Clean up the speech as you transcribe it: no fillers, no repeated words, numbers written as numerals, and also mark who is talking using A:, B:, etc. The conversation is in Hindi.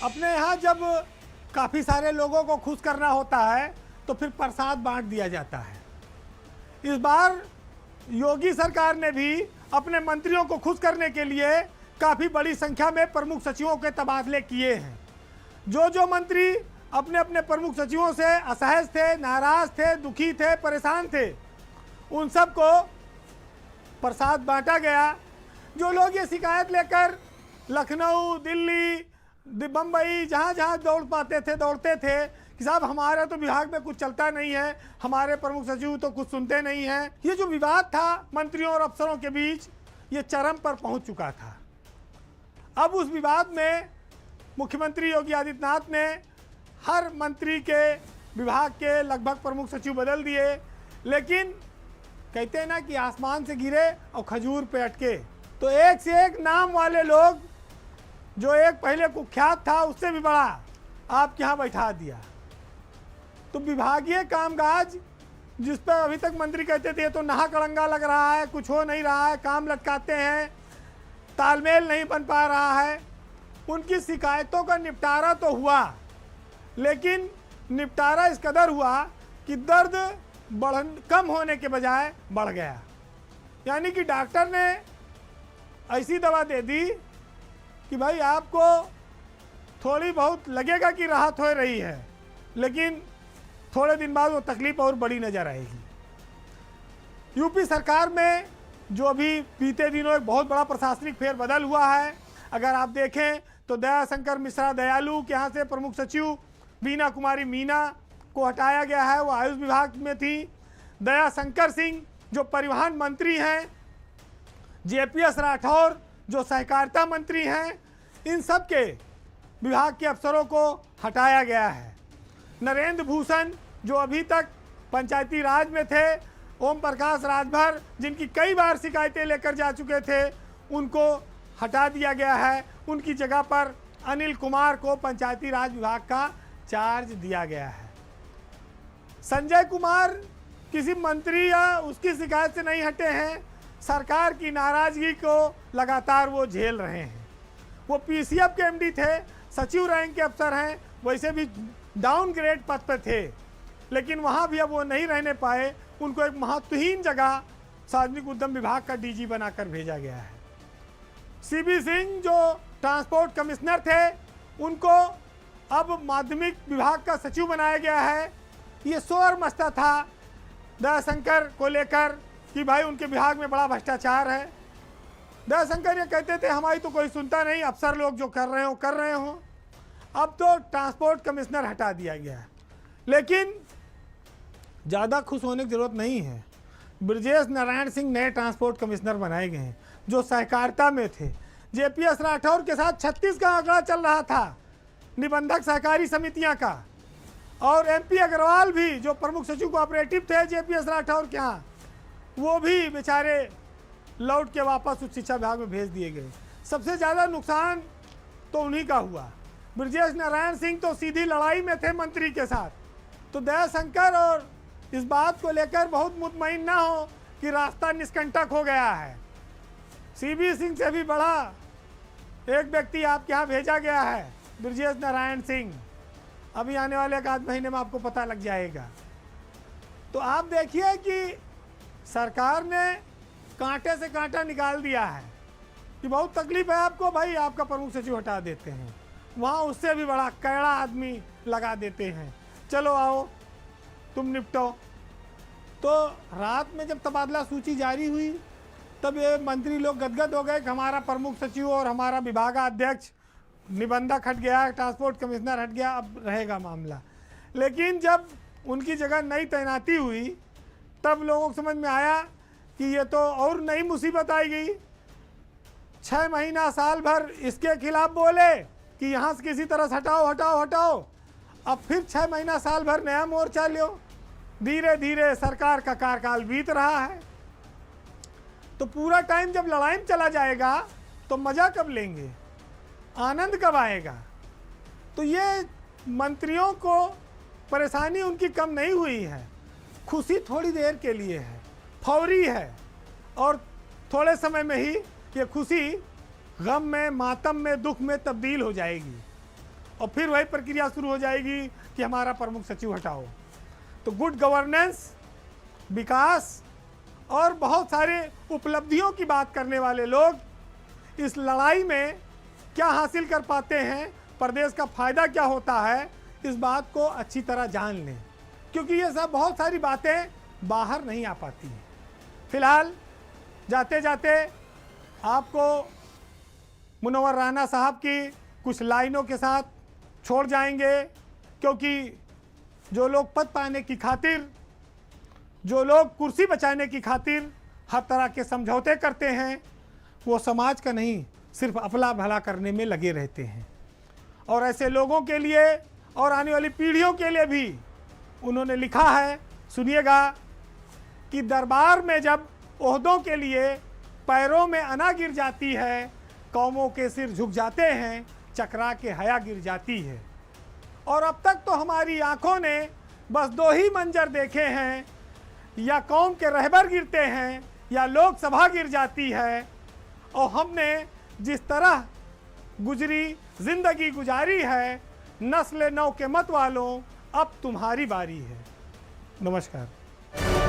A: अपने यहाँ जब काफ़ी सारे लोगों को खुश करना होता है तो फिर प्रसाद बांट दिया जाता है। इस बार योगी सरकार ने भी अपने मंत्रियों को खुश करने के लिए काफ़ी बड़ी संख्या में प्रमुख सचिवों के तबादले किए हैं। जो मंत्री अपने अपने प्रमुख सचिवों से असहज थे, नाराज थे, दुखी थे, परेशान थे, उन सबको प्रसाद बांटा गया। जो लोग ये शिकायत लेकर लखनऊ, दिल्ली, बम्बई जहाँ जहाँ दौड़ते थे कि साहब हमारे तो विभाग में कुछ चलता नहीं है, हमारे प्रमुख सचिव तो कुछ सुनते नहीं हैं। ये जो विवाद था मंत्रियों और अफसरों के बीच, ये चरम पर पहुंच चुका था। अब उस विवाद में मुख्यमंत्री योगी आदित्यनाथ ने हर मंत्री के विभाग के लगभग प्रमुख सचिव बदल दिए, लेकिन कहते हैं ना कि आसमान से गिरे और खजूर पे अटके। तो एक से एक नाम वाले लोग, जो एक पहले कुख्यात था उससे भी बड़ा, आपके यहाँ बैठा दिया। तो विभागीय कामकाज जिस पर अभी तक मंत्री कहते थे तो नहाकड़ंगा लग रहा है, कुछ हो नहीं रहा है, काम लटकाते हैं, तालमेल नहीं बन पा रहा है, उनकी शिकायतों का निपटारा तो हुआ, लेकिन निपटारा इस कदर हुआ कि दर्द कम होने के बजाय बढ़ गया। यानी कि डॉक्टर ने ऐसी दवा दे दी कि भाई आपको थोड़ी बहुत लगेगा कि राहत हो रही है, लेकिन थोड़े दिन बाद वो तकलीफ और बड़ी नज़र आएगी। यूपी सरकार में जो अभी बीते दिनों एक बहुत बड़ा प्रशासनिक फेरबदल हुआ है, अगर आप देखें तो दयाशंकर मिश्रा दयालु के यहाँ से प्रमुख सचिव बीना कुमारी मीना को हटाया गया है, वो आयुष विभाग में थी। दयाशंकर सिंह जो परिवहन मंत्री हैं, जेपीएस राठौर जो सहकारिता मंत्री हैं, इन सब के विभाग के अफसरों को हटाया गया है। नरेंद्र भूषण जो अभी तक पंचायती राज में थे, ओम प्रकाश राजभर जिनकी कई बार शिकायतें लेकर जा चुके थे, उनको हटा दिया गया है। उनकी जगह पर अनिल कुमार को पंचायती राज विभाग का चार्ज दिया गया है। संजय कुमार किसी मंत्री या उसकी शिकायत से नहीं हटे हैं, सरकार की नाराजगी को लगातार वो झेल रहे हैं। वो पीसीएफ के एमडी थे, सचिव रैंक के अफसर हैं, वैसे भी डाउनग्रेड पद पर थे, लेकिन वहाँ भी अब वो नहीं रहने पाए। उनको एक महत्वहीन जगह सार्वजनिक उद्यम विभाग का डीजी बनाकर भेजा गया है। सीबी सिंह जो ट्रांसपोर्ट कमिश्नर थे, उनको अब माध्यमिक विभाग का सचिव बनाया गया है। ये शोर मचता था दयाशंकर को लेकर कि भाई उनके विभाग में बड़ा भ्रष्टाचार है। दयाशंकर ये कहते थे हमारी तो कोई सुनता नहीं, अफसर लोग जो कर रहे हो। अब तो ट्रांसपोर्ट कमिश्नर हटा दिया गया है, लेकिन ज़्यादा खुश होने की ज़रूरत नहीं है। ब्रजेश नारायण सिंह नए ट्रांसपोर्ट कमिश्नर बनाए गए हैं, जो सहकारिता में थे। जेपीएस राठौर के साथ 36 का आंकड़ा चल रहा था निबंधक सहकारी समितियां का, और एमपी अग्रवाल भी जो प्रमुख सचिव कोऑपरेटिव थे जेपीएस राठौर के यहाँ, वो भी बेचारे लौट के वापस उच्च शिक्षा विभाग में भेज दिए गए। सबसे ज़्यादा नुकसान तो उन्हीं का हुआ। ब्रजेश नारायण सिंह तो सीधी लड़ाई में थे मंत्री के साथ। तो दयाशंकर और इस बात को लेकर बहुत मुतमईन ना हो कि रास्ता निष्कंटक हो गया है। सीबी सिंह से भी बड़ा एक व्यक्ति आपके यहाँ भेजा गया है, ब्रजेश नारायण सिंह। अभी आने वाले एक आध महीने में आपको पता लग जाएगा। तो आप देखिए कि सरकार ने कांटे से कांटा निकाल दिया है कि बहुत तकलीफ है आपको, भाई आपका प्रमुख सचिव हटा देते हैं। वहाँ उससे भी बड़ा कैड़ा आदमी लगा देते हैं, चलो आओ तुम निपटो। तो रात में जब तबादला सूची जारी हुई तब ये मंत्री लोग गदगद हो गए कि हमारा प्रमुख सचिव और हमारा विभागाध्यक्ष निबंधक हट गया, ट्रांसपोर्ट कमिश्नर हट गया, अब रहेगा मामला। लेकिन जब उनकी जगह नई तैनाती हुई तब लोगों को समझ में आया कि ये तो और नई मुसीबत आई गई। 6 महीना साल भर इसके खिलाफ बोले कि यहाँ से किसी तरह से हटाओ। अब फिर 6 महीना साल भर नया मोर्चा लो। धीरे धीरे सरकार का कार्यकाल बीत रहा है। तो पूरा टाइम जब लड़ाई में चला जाएगा तो मज़ा कब लेंगे, आनंद कब आएगा। तो ये मंत्रियों को परेशानी उनकी कम नहीं हुई है, खुशी थोड़ी देर के लिए है, फौरी है, और थोड़े समय में ही ये खुशी गम में, मातम में, दुख में तब्दील हो जाएगी। और फिर वही प्रक्रिया शुरू हो जाएगी कि हमारा प्रमुख सचिव हटाओ। तो गुड गवर्नेंस, विकास और बहुत सारे उपलब्धियों की बात करने वाले लोग इस लड़ाई में क्या हासिल कर पाते हैं, प्रदेश का फायदा क्या होता है, इस बात को अच्छी तरह जान लें, क्योंकि ये सब बहुत सारी बातें बाहर नहीं आ पाती हैं। फिलहाल जाते जाते आपको मुनव्वर राना साहब की कुछ लाइनों के साथ छोड़ जाएंगे, क्योंकि जो लोग पद पाने की खातिर, जो लोग कुर्सी बचाने की खातिर हर तरह के समझौते करते हैं, वो समाज का नहीं सिर्फ अपना भला करने में लगे रहते हैं। और ऐसे लोगों के लिए और आने वाली पीढ़ियों के लिए भी उन्होंने लिखा है, सुनिएगा, कि दरबार में जब ओहदों के लिए पैरों में अना गिर जाती है, कौमों के सिर झुक जाते हैं, चकरा के हया गिर जाती है। और अब तक तो हमारी आंखों ने बस दो ही मंजर देखे हैं, या कौम के रहबर गिरते हैं या लोकसभा गिर जाती है। और हमने जिस तरह गुजरी जिंदगी गुजारी है, नस्ल नौ के मत वालों अब तुम्हारी बारी है। नमस्कार।